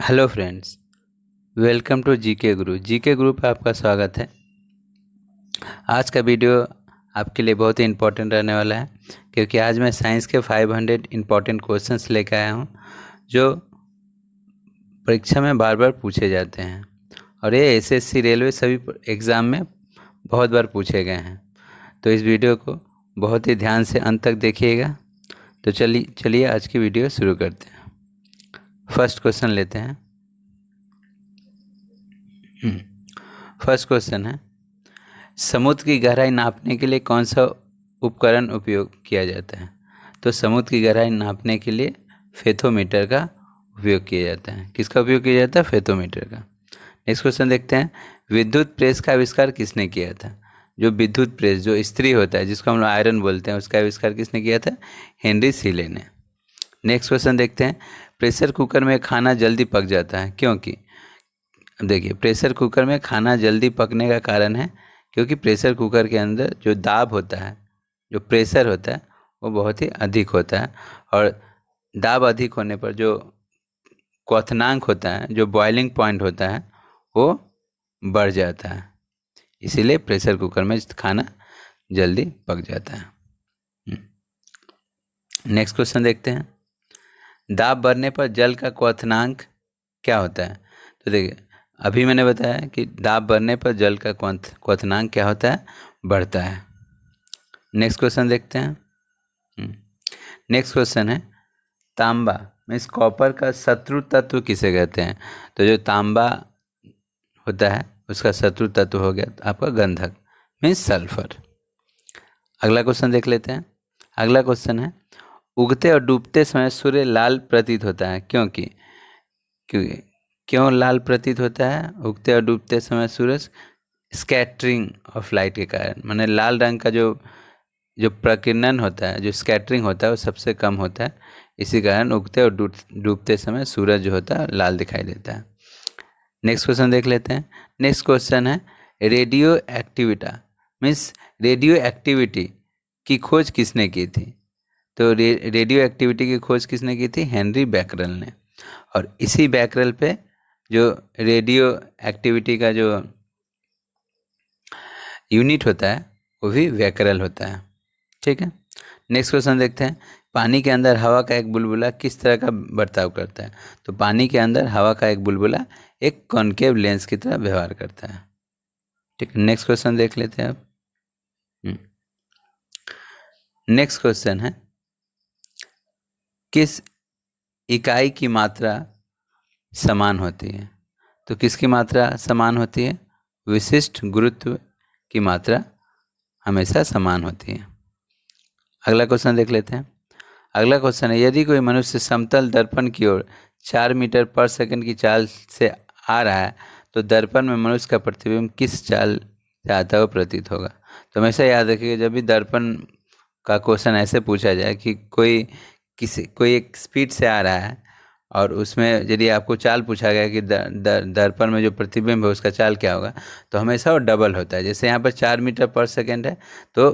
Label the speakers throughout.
Speaker 1: Hello friends, welcome to GK Guru. GK Guru पे आपका स्वागत है। आज का वीडियो आपके लिए बहुत ही इम्पोर्टेंट रहने वाला है, क्योंकि आज मैं साइंस के 500 इम्पोर्टेंट क्वेश्चंस लेकर आया हूं, जो परीक्षा में बार बार पूछे जाते हैं और ये एसएससी रेलवे सभी एग्ज़ाम में बहुत बार पूछे गए हैं। तो इस वीडियो को बहुत ही ध्यान से अंत तक देखिएगा। तो चलिए आज की वीडियो शुरू करते हैं। फर्स्ट क्वेश्चन लेते हैं। फर्स्ट क्वेश्चन है, समुद्र की गहराई नापने के लिए कौन सा उपकरण उपयोग किया जाता है? तो समुद्र की गहराई नापने के लिए फेथोमीटर का उपयोग किया जाता है। किसका उपयोग किया जाता है? फेथोमीटर का। नेक्स्ट क्वेश्चन देखते हैं, विद्युत प्रेस का आविष्कार किसने किया था? जो विद्युत प्रेस, जो इस्त्री होता है, जिसको हम लोग आयरन बोलते हैं, उसका आविष्कार किसने किया था? हेनरी सीले ने। नेक्स्ट क्वेश्चन देखते हैं, प्रेशर कुकर में खाना जल्दी पक जाता है क्योंकि? देखिए, प्रेशर कुकर में खाना जल्दी पकने का कारण है क्योंकि प्रेशर कुकर के अंदर जो दाब होता है, जो प्रेशर होता है, वो बहुत ही अधिक होता है और दाब अधिक होने पर जो क्वथनांक होता है, जो बॉइलिंग पॉइंट होता है, वो बढ़ जाता है। इसीलिए प्रेशर कुकर में खाना जल्दी पक जाता है। नेक्स्ट क्वेश्चन देखते हैं, दाब बढ़ने पर जल का क्वथनांक क्या होता है? तो देखिए, अभी मैंने बताया कि दाब बढ़ने पर जल का क्वथनांक क्या होता है? बढ़ता है। नेक्स्ट क्वेश्चन देखते हैं। नेक्स्ट क्वेश्चन है, तांबा मीन्स कॉपर का शत्रु तत्व किसे कहते हैं? तो जो तांबा होता है उसका शत्रु तत्व हो गया आपका गंधक मीन्स सल्फर। अगला क्वेश्चन देख लेते हैं। अगला क्वेश्चन है, उगते और डूबते समय सूर्य लाल प्रतीत होता है क्योंकि? क्योंकि क्यों लाल प्रतीत होता है उगते और डूबते समय सूरज? स्कैटरिंग ऑफ लाइट के कारण। माने लाल रंग का जो जो प्रकीर्णन होता है, जो स्कैटरिंग होता है, वो सबसे कम होता है। इसी कारण उगते और डूबते समय सूरज जो होता है लाल दिखाई देता है। नेक्स्ट क्वेश्चन देख लेते हैं। नेक्स्ट क्वेश्चन है, रेडियो एक्टिविटा मीन्स रेडियो एक्टिविटी की खोज किसने की थी? तो रेडियो एक्टिविटी की खोज किसने की थी? हेनरी बैकरल ने। और इसी बैकरल पे जो रेडियो एक्टिविटी का जो यूनिट होता है वो भी बैकरल होता है। ठीक है। नेक्स्ट क्वेश्चन देखते हैं, पानी के अंदर हवा का एक बुलबुला किस तरह का बर्ताव करता है? तो पानी के अंदर हवा का एक बुलबुला एक कॉनकेव लेंस की तरह व्यवहार करता है। ठीक है। नेक्स्ट क्वेश्चन देख लेते हैं अब। नेक्स्ट क्वेश्चन है, किस इकाई की मात्रा समान होती है? तो किसकी मात्रा समान होती है? विशिष्ट गुरुत्व की मात्रा हमेशा समान होती है। अगला क्वेश्चन देख लेते हैं। अगला क्वेश्चन है, यदि कोई मनुष्य समतल दर्पण की ओर 4 मीटर पर सेकंड की चाल से आ रहा है तो दर्पण में मनुष्य का प्रतिबिंब किस चाल से आता हुआ प्रतीत होगा? तो हमेशा याद रखिएगा, जब भी दर्पण का क्वेश्चन ऐसे पूछा जाए कि कोई एक स्पीड से आ रहा है और उसमें यदि आपको चाल पूछा गया कि दर्पण में जो प्रतिबिंब है उसका चाल क्या होगा, तो हमेशा वो डबल होता है। जैसे यहाँ पर 4 मीटर पर सेकंड है तो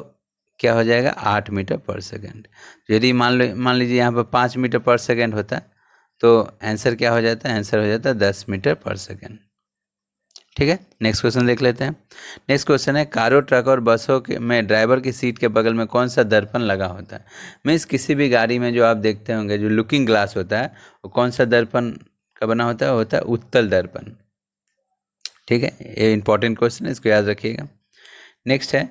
Speaker 1: क्या हो जाएगा? 8 मीटर पर सेकंड। यदि मान लीजिए यहाँ पर 5 मीटर पर सेकंड होता तो आंसर क्या हो जाता है? आंसर हो जाता है 10 मीटर पर सेकंड। ठीक है। नेक्स्ट क्वेश्चन देख लेते हैं। नेक्स्ट क्वेश्चन है, कारों, ट्रक और बसों के में ड्राइवर की सीट के बगल में कौन सा दर्पण लगा होता है? मीन्स किसी भी गाड़ी में जो आप देखते होंगे जो लुकिंग ग्लास होता है, वो कौन सा दर्पण का बना होता है? होता है उत्तल दर्पण। ठीक है, ये इंपॉर्टेंट क्वेश्चन है, इसको याद रखिएगा। नेक्स्ट है,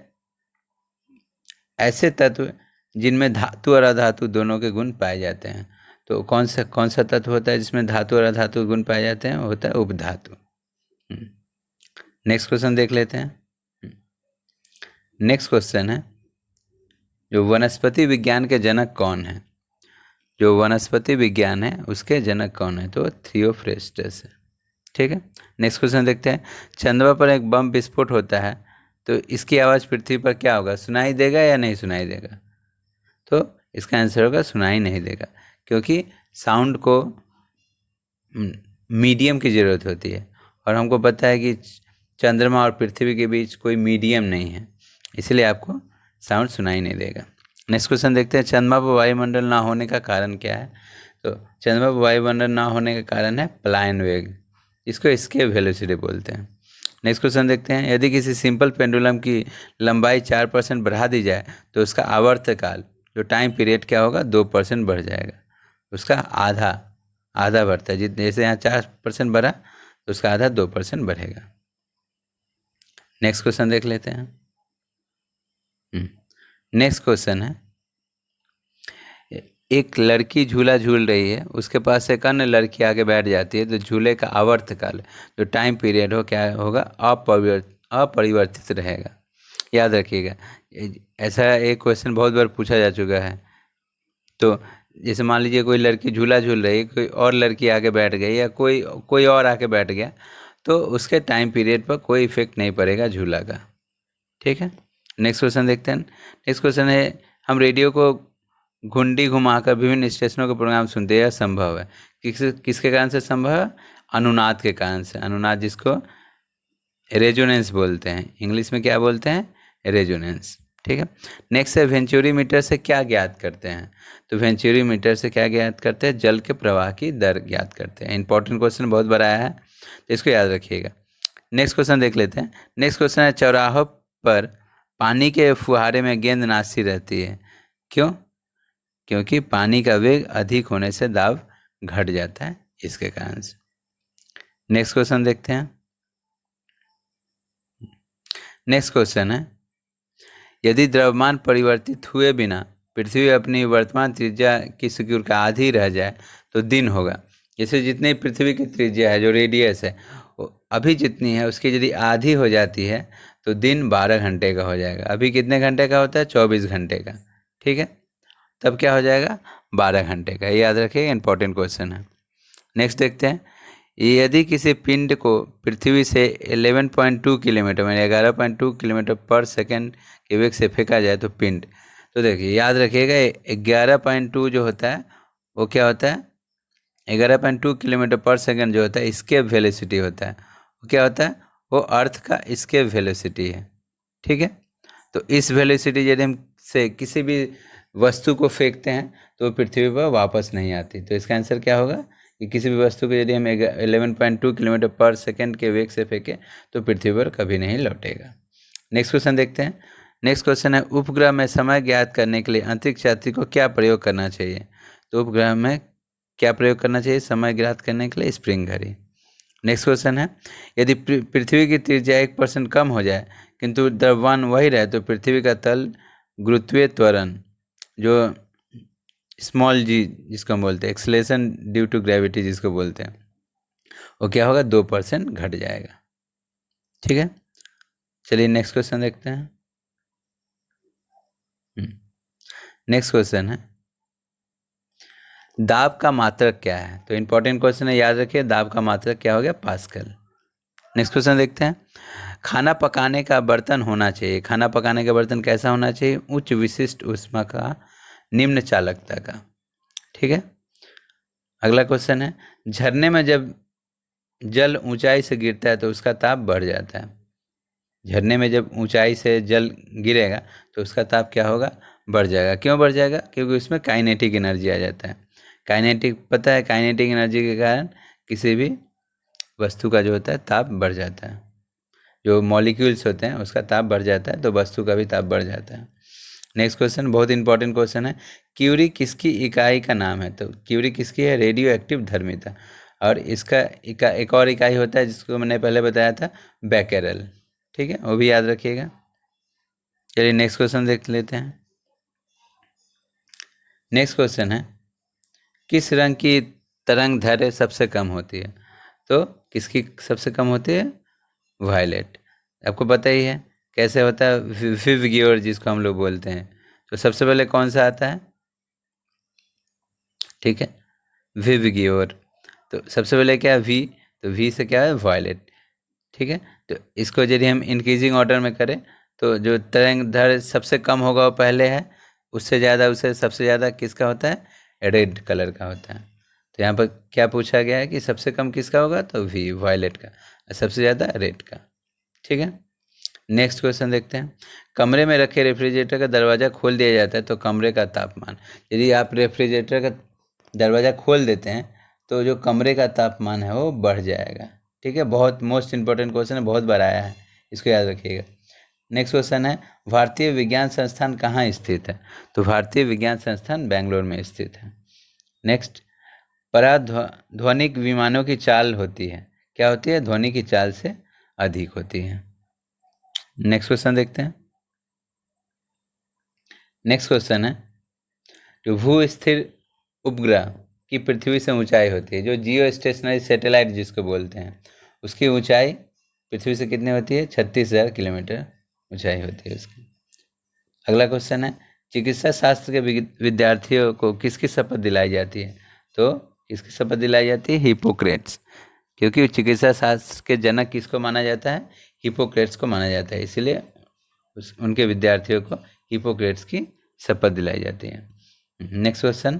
Speaker 1: ऐसे तत्व जिनमें धातु और अधातु दोनों के गुण पाए जाते हैं, तो कौन सा तत्व होता है जिसमें धातु और अधातु गुण पाए जाते हैं? वो होता है उपधातु। नेक्स्ट क्वेश्चन देख लेते हैं। नेक्स्ट क्वेश्चन है, जो वनस्पति विज्ञान के जनक कौन है? जो वनस्पति विज्ञान है उसके जनक कौन है? तो थियोफ्रेस्टस है। ठीक है। नेक्स्ट क्वेश्चन देखते हैं, चंद्रमा पर एक बम विस्फोट होता है तो इसकी आवाज़ पृथ्वी पर क्या होगा? सुनाई देगा या नहीं सुनाई देगा? तो इसका आंसर होगा सुनाई नहीं देगा, क्योंकि साउंड को मीडियम की ज़रूरत होती है और हमको पता है कि चंद्रमा और पृथ्वी के बीच कोई मीडियम नहीं है, इसलिए आपको साउंड सुनाई नहीं देगा। नेक्स्ट क्वेश्चन देखते हैं, चंद्रमा पर वायुमंडल ना होने का कारण क्या है? तो चंद्रमा पर वायुमंडल ना होने का कारण है पलायन वेग, इसको एस्केप वेलोसिटी बोलते हैं। नेक्स्ट क्वेश्चन देखते हैं, यदि किसी सिंपल पेंडुलम की लंबाई 4% बढ़ा दी जाए तो उसका आवर्तकाल जो टाइम पीरियड क्या होगा, 2% बढ़ जाएगा। उसका आधा आधा बढ़ता है, जितने जैसे यहाँ 4% बढ़ा तो उसका आधा 2% बढ़ेगा। नेक्स्ट क्वेश्चन देख लेते हैं। नेक्स्ट क्वेश्चन है, एक लड़की झूला झूल रही है, उसके पास एक अन्य लड़की आगे बैठ जाती है, तो झूले का आवर्तकाल जो टाइम पीरियड हो क्या होगा, अपरिवर्तित रहेगा। याद रखिएगा, ऐसा एक क्वेश्चन बहुत बार पूछा जा चुका है। तो जैसे मान लीजिए कोई लड़की झूला झूल रही है, कोई और लड़की आगे बैठ गई या कोई कोई और आके बैठ गया, तो उसके टाइम पीरियड पर कोई इफेक्ट नहीं पड़ेगा झूला का। ठीक है, नेक्स्ट क्वेश्चन देखते हैं। नेक्स्ट क्वेश्चन है, हम रेडियो को घुंडी घुमाकर विभिन्न स्टेशनों के प्रोग्राम सुनते हैं, यह संभव है। किसके कारण से संभव है? अनुनाद के कारण से। अनुनाद जिसको रेजोनेंस बोलते हैं, इंग्लिश में क्या बोलते हैं? रेजोनेंस। ठीक है, नेक्स्ट है, वेंचुरी मीटर से क्या ज्ञात करते हैं? तो वेंचुरी मीटर से क्या ज्ञात करते हैं? जल के प्रवाह की दर ज्ञात करते हैं। इंपॉर्टेंट क्वेश्चन बहुत बड़ा आया है, तो इसको याद रखिएगा। नेक्स्ट क्वेश्चन देख लेते हैं। नेक्स्ट क्वेश्चन है, चौराहों पर पानी के फुहारे में गेंद नाचती रहती है, क्यों? क्योंकि पानी का वेग अधिक होने से दाब घट जाता है, इसके कारण से। नेक्स्ट क्वेश्चन देखते हैं। नेक्स्ट क्वेश्चन है, यदि द्रव्यमान परिवर्तित हुए बिना पृथ्वी अपनी वर्तमान त्रिज्या की सिक्योर का आधी रह जाए तो दिन होगा। जैसे जितनी पृथ्वी की त्रिज्या है, जो रेडियस है, वो अभी जितनी है उसकी यदि आधी हो जाती है तो दिन 12 घंटे का हो जाएगा। अभी कितने घंटे का होता है? 24 घंटे का। ठीक है, तब क्या हो जाएगा? 12 घंटे का। ये याद रखिएगा, इंपॉर्टेंट क्वेश्चन है। नेक्स्ट देखते हैं, यदि किसी पिंड को पृथ्वी से 11.2 किलोमीटर में 11.2 किलोमीटर पर सेकंड के वेग से फेंका जाए तो पिंड, तो देखिए याद रखिएगा 11.2 जो होता है वो क्या होता है? 11.2 किलोमीटर पर सेकंड जो होता है एस्केप वेलोसिटी होता है। वो क्या होता है? वो अर्थ का एस्केप वेलोसिटी है। ठीक है, तो इस वेलोसिटी यदि हम से किसी भी वस्तु को फेंकते हैं तो वो पृथ्वी पर वापस नहीं आती। तो इसका आंसर क्या होगा कि किसी भी वस्तु को यदि हम 11.2 किलोमीटर पर सेकंड के वेग से फेंकें तो पृथ्वी पर कभी नहीं लौटेगा। नेक्स्ट क्वेश्चन देखते हैं। नेक्स्ट क्वेश्चन है, उपग्रह में समय ज्ञात करने के लिए अंतरिक्ष यात्री को क्या प्रयोग करना चाहिए? तो उपग्रह में क्या प्रयोग करना चाहिए समय ज्ञात करने के लिए? स्प्रिंग घड़ी। नेक्स्ट क्वेश्चन है, यदि पृथ्वी की त्रिज्या 1% कम हो जाए किंतु द्रव्यमान वही रहे तो पृथ्वी का तल गुरुत्वीय त्वरण जो स्मॉल जी जिसको हम बोलते हैं, एक्सलेशन ड्यू टू ग्रेविटी जिसको बोलते हैं, वो क्या होगा? 2% घट जाएगा। ठीक है, चलिए नेक्स्ट क्वेश्चन देखते हैं। नेक्स्ट क्वेश्चन है, दाब का मात्रक क्या है? तो इंपॉर्टेंट क्वेश्चन है, याद रखिए दाब का मात्रक क्या हो गया? पास्कल। नेक्स्ट क्वेश्चन देखते हैं, खाना पकाने का बर्तन होना चाहिए, खाना पकाने का बर्तन कैसा होना चाहिए? उच्च विशिष्ट ऊष्मा का, निम्न चालकता का। ठीक है, अगला क्वेश्चन है, झरने में जब जल ऊंचाई से गिरता है तो उसका ताप बढ़ जाता है। झरने में जब ऊंचाई से जल गिरेगा तो उसका ताप क्या होगा? बढ़ जाएगा। क्यों बढ़ जाएगा? क्योंकि उसमें काइनेटिक एनर्जी आ जाता है। काइनेटिक पता है, काइनेटिक एनर्जी के कारण किसी भी वस्तु का जो होता है ताप बढ़ जाता है। जो मॉलिक्यूल्स होते हैं उसका ताप बढ़ जाता है तो वस्तु का भी ताप बढ़ जाता है। नेक्स्ट क्वेश्चन बहुत इंपॉर्टेंट क्वेश्चन है, क्यूरी किसकी इकाई का नाम है? तो क्यूरी किसकी है? रेडियो एक्टिव धर्मिता। और इसका एक और इकाई होता है जिसको मैंने पहले बताया था, बैकेरल। ठीक है, वो भी याद रखिएगा। चलिए नेक्स्ट क्वेश्चन देख लेते हैं। नेक्स्ट क्वेश्चन है, किस रंग की तरंग दैर्घ्य सबसे कम होती है? तो किसकी सबसे कम होती है? वायलेट। आपको पता ही है कैसे होता है, विवग्योर जिसको हम लोग बोलते हैं। तो सबसे पहले कौन सा आता है? ठीक है, विवग्योर। तो सबसे पहले क्या है? वी। तो वी से क्या है? वायलेट। ठीक है, तो इसको यदि हम इंक्रीजिंग ऑर्डर में करें तो जो तरंग दैर्घ्य सबसे कम होगा वो पहले है, उससे ज़्यादा उससे सबसे ज़्यादा किसका होता है? रेड कलर का होता है। तो यहाँ पर क्या पूछा गया है कि सबसे कम किसका होगा? तो वी, वायलेट का, और सबसे ज़्यादा रेड का। ठीक है, नेक्स्ट क्वेश्चन देखते हैं, कमरे में रखे रेफ्रिजरेटर का दरवाज़ा खोल दिया जाता है तो कमरे का तापमान, यदि आप रेफ्रिजरेटर का दरवाज़ा खोल देते हैं तो जो कमरे का तापमान है वो बढ़ जाएगा। ठीक है, बहुत मोस्ट इंपॉर्टेंट क्वेश्चन है, बहुत बार आया है, इसको याद रखिएगा। नेक्स्ट क्वेश्चन है, भारतीय विज्ञान संस्थान कहाँ स्थित है? तो भारतीय विज्ञान संस्थान बेंगलोर में स्थित है। नेक्स्ट, पराध्वनिक विमानों की चाल होती है, क्या होती है? ध्वनि की चाल से अधिक होती है। नेक्स्ट क्वेश्चन देखते हैं। नेक्स्ट क्वेश्चन है, जो भू स्थिर उपग्रह की पृथ्वी से ऊंचाई होती है, जो जियो स्टेशनरी सैटेलाइट जिसको बोलते हैं, उसकी ऊंचाई पृथ्वी से कितनी होती है? 36,000 किलोमीटर ऊंचाई होती है उसकी। अगला क्वेश्चन है, चिकित्सा शास्त्र के विद्यार्थियों को किसकी शपथ दिलाई जाती है? तो किसकी शपथ दिलाई जाती है? हिपोक्रेट्स, क्योंकि चिकित्सा शास्त्र के जनक किसको माना जाता है? हिपोक्रेट्स को माना जाता है, इसीलिए उनके विद्यार्थियों को हिपोक्रेट्स की शपथ दिलाई जाती है। नेक्स्ट क्वेश्चन,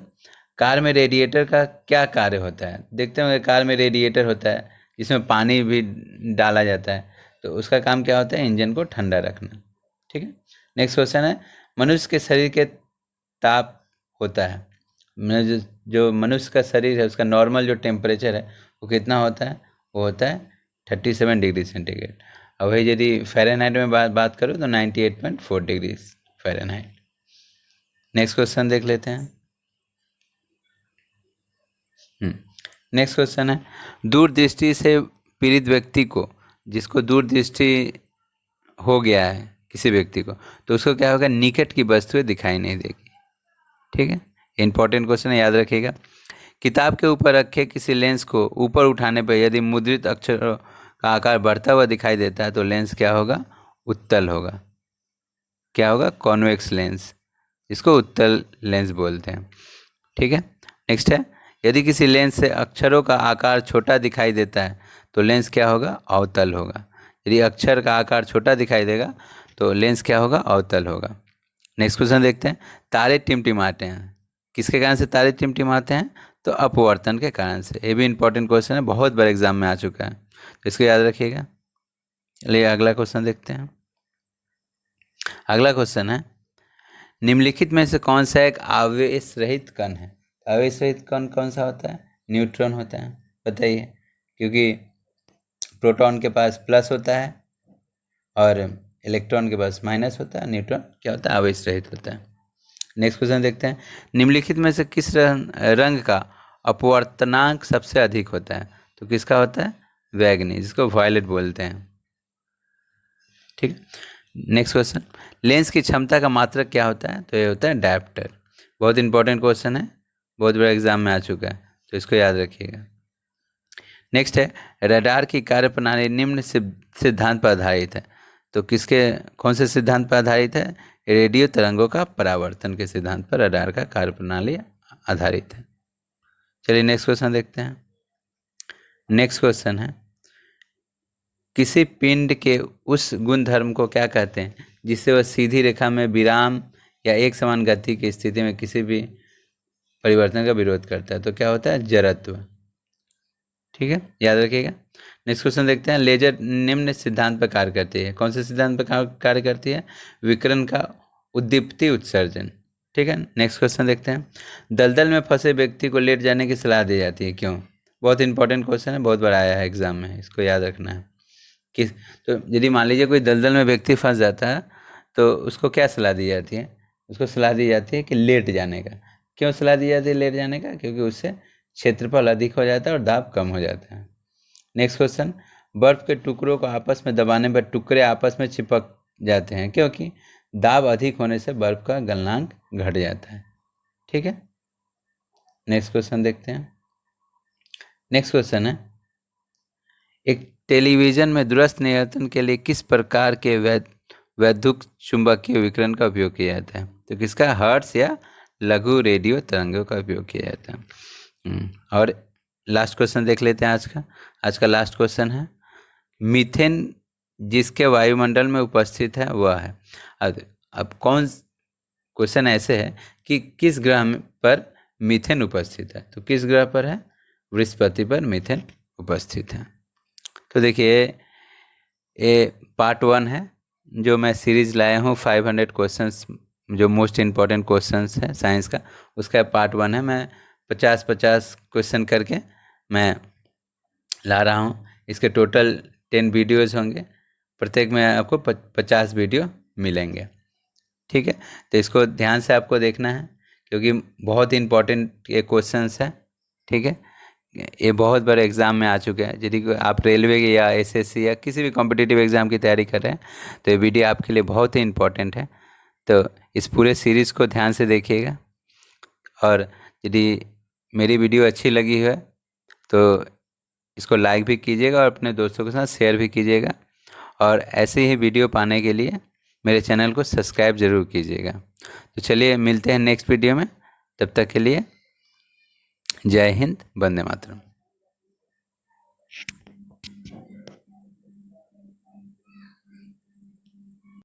Speaker 1: कार में रेडिएटर का क्या कार्य होता है? देखते होंगे कार में रेडिएटर होता है जिसमें पानी भी डाला जाता है, तो उसका काम क्या होता है? इंजन को ठंडा रखना। ठीक है। नेक्स्ट क्वेश्चन है, मनुष्य के शरीर के ताप होता है, जो मनुष्य का शरीर है उसका नॉर्मल जो टेम्परेचर है वो कितना होता है? वो होता है 37 डिग्री सेंटीग्रेड। और वही यदि फ़ारेनहाइट में बात करूँ तो 98.4 डिग्री फ़ारेनहाइट। नेक्स्ट क्वेश्चन देख लेते हैं। नेक्स्ट क्वेश्चन है, दूरदृष्टि से पीड़ित व्यक्ति को, जिसको दूरदृष्टि हो गया है किसी व्यक्ति को, तो उसको क्या होगा? निकट की वस्तुएं दिखाई नहीं देगी। ठीक है, इंपॉर्टेंट क्वेश्चन है, याद रखिएगा। किताब के ऊपर रखे किसी लेंस को ऊपर उठाने पर यदि मुद्रित अक्षरों का आकार बढ़ता हुआ दिखाई देता है तो लेंस क्या होगा? उत्तल होगा। क्या होगा? कॉन्वेक्स लेंस, इसको उत्तल लेंस बोलते हैं। ठीक है। नेक्स्ट है, यदि किसी लेंस से अक्षरों का आकार छोटा दिखाई देता है तो लेंस क्या होगा? अवतल होगा। यदि अक्षर का आकार छोटा दिखाई देगा तो लेंस क्या होगा? अवतल होगा। नेक्स्ट क्वेश्चन देखते हैं, तारे टिमटिमाते हैं, किसके कारण से तारे टिमटिमाते हैं? तो अपवर्तन के कारण से। ये भी इंपॉर्टेंट क्वेश्चन है, बहुत बार एग्जाम में आ चुका है, तो इसको याद रखिएगा। चलिए अगला क्वेश्चन देखते हैं। अगला क्वेश्चन है, निम्नलिखित में से कौन सा एक आवेश रहित कण है? आवेश रहित कण कौन सा होता है? न्यूट्रॉन होता है, बताइए। क्योंकि प्रोटॉन के पास प्लस होता है और इलेक्ट्रॉन के पास माइनस होता है, न्यूट्रॉन क्या होता है? आवेश रहित होता है। नेक्स्ट क्वेश्चन देखते हैं, निम्नलिखित में से किस रंग का अपवर्तनांक सबसे अधिक होता है? तो किसका होता है? बैगनी, जिसको वायलेट बोलते हैं। ठीक है। नेक्स्ट क्वेश्चन, लेंस की क्षमता का मात्रक क्या होता है? तो ये होता है डायप्टर। बहुत इंपॉर्टेंट क्वेश्चन है, बहुत बड़ा एग्जाम में आ चुका है, तो इसको याद रखिएगा। नेक्स्ट है, रडार की कार्यप्रणाली निम्न सिद्धांत पर आधारित है, तो कौन से सिद्धांत पर आधारित है? रेडियो तरंगों का परावर्तन के सिद्धांत पर रडार का कार्यप्रणाली आधारित है। चलिए नेक्स्ट क्वेश्चन देखते हैं। नेक्स्ट क्वेश्चन है, किसी पिंड के उस गुणधर्म को क्या कहते हैं जिससे वह सीधी रेखा में विराम या एक समान गति की स्थिति में किसी भी परिवर्तन का विरोध करता है? तो क्या होता है? जड़त्व। ठीक है, याद रखिएगा। नेक्स्ट क्वेश्चन देखते हैं, लेजर निम्न सिद्धांत पर कार्य करती है, कौन से सिद्धांत पर कार्य करती है? विकिरण का उद्दीप्ति उत्सर्जन। ठीक है। नेक्स्ट क्वेश्चन देखते हैं, दलदल में फंसे व्यक्ति को लेट जाने की सलाह दी जाती है, क्यों? बहुत इंपॉर्टेंट क्वेश्चन है, बहुत बार आया है एग्जाम में, इसको याद रखना है। तो यदि मान लीजिए कोई दलदल में व्यक्ति फंस जाता है तो उसको क्या सलाह दी जाती है? उसको सलाह दी जाती है कि लेट जाने का। क्यों सलाह दी जाती है लेट जाने का? क्योंकि उससे क्षेत्रफल अधिक हो जाता है और दाब कम हो जाता है। नेक्स्ट क्वेश्चन, बर्फ के टुकड़ों को आपस में दबाने पर टुकड़े आपस में चिपक जाते हैं, क्योंकि दाब अधिक होने से बर्फ का गलनांक घट जाता है। ठीक है। नेक्स्ट क्वेश्चन देखते हैं। नेक्स्ट क्वेश्चन है, एक टेलीविजन में दूरस्थ नियंत्रण के लिए किस प्रकार के वैद्युत चुंबकीय विकिरण का उपयोग किया जाता है? तो किसका? हर्ट्ज या लघु रेडियो तरंगों का उपयोग किया जाता है। और लास्ट क्वेश्चन देख लेते हैं आज का लास्ट क्वेश्चन है, मीथेन जिसके वायुमंडल में उपस्थित है वह है। अब कौन क्वेश्चन ऐसे है कि किस ग्रह पर मीथेन उपस्थित है? तो किस ग्रह पर है? बृहस्पति पर मीथेन उपस्थित है। तो देखिए ये पार्ट 1 है जो मैं सीरीज लाया हूँ 500 क्वेश्चंस, जो मोस्ट इम्पॉर्टेंट क्वेश्चंस है साइंस का, उसका पार्ट 1 है। मैं 50-50 क्वेश्चन करके मैं ला रहा हूँ। इसके टोटल 10 वीडियोज़ होंगे, प्रत्येक में आपको 50 वीडियो मिलेंगे। ठीक है, तो इसको ध्यान से आपको देखना है क्योंकि बहुत ही इम्पोर्टेंट ये क्वेश्चंस है। ठीक है, ये बहुत बड़े एग्ज़ाम में आ चुके हैं। यदि आप रेलवे के या एसएससी या किसी भी कॉम्पिटिटिव एग्ज़ाम की तैयारी कर रहे हैं तो ये वीडियो आपके लिए बहुत ही इम्पोर्टेंट है। तो इस पूरे सीरीज़ को ध्यान से देखिएगा, और यदि मेरी वीडियो अच्छी लगी है तो इसको लाइक भी कीजिएगा और अपने दोस्तों के साथ शेयर भी कीजिएगा, और ऐसे ही वीडियो पाने के लिए मेरे चैनल को सब्सक्राइब ज़रूर कीजिएगा। तो चलिए मिलते हैं नेक्स्ट वीडियो में, तब तक के लिए जय हिंद, वंदे मातरम।